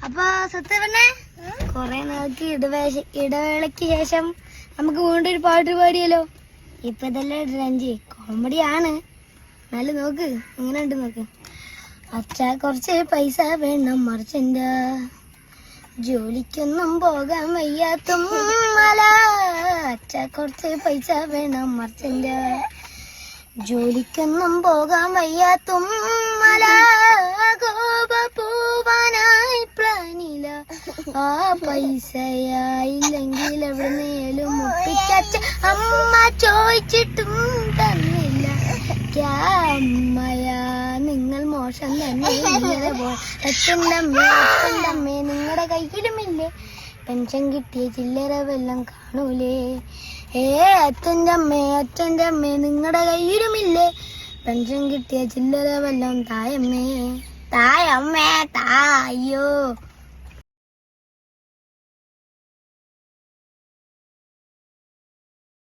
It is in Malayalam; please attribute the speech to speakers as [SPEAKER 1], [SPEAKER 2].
[SPEAKER 1] അപ്പൊ സത്യപറഞ്ഞേ കൊറേ നാൾക്ക് ഇടവേളയ്ക്ക് ശേഷം നമുക്ക് വീണ്ടും ഒരു പാട്ട് പാടിയല്ലോ. ഇപ്പൊ ഇതല്ലേ രഞ്ജി കോമഡിയാണ്, എന്നാലും നോക്ക് എങ്ങനെ ഉണ്ട് നോക്ക്. അച്ഛ കുറച്ച് പൈസ വേണം മറിച്ചെന്റെ, ജോലിക്കൊന്നും പോകാൻ വയ്യാത്തും മല. അച്ഛ കുറച്ച് പൈസ വേണം മറിച്ചെന്റെ, ജോലിക്കൊന്നും പോകാൻ വയ്യാത്തും മല. കോപ പോവാനായി പ്ലാനില്ല, ആ പൈസയായില്ലെങ്കിൽ എവിടുന്നേലും ഒപ്പിക്കച്ച. അമ്മ ചോദിച്ചിട്ടും തന്നില്ല, അമ്മയാ നിങ്ങൾ മോശം തന്നെ. അച്ഛൻ്റെ അമ്മേ നിങ്ങളുടെ കയ്യിലുമില്ലേ പെൻഷൻ കിട്ടിയ ചില്ലറ വല്ലം കാണൂലേ? അച്ഛൻ്റെ അമ്മേ നിങ്ങളുടെ കയ്യിലുമില്ലേ പെൻഷൻ കിട്ടിയ ചില്ലറ വല്ലം തായമ്മേ തായമ്മേ തായോ.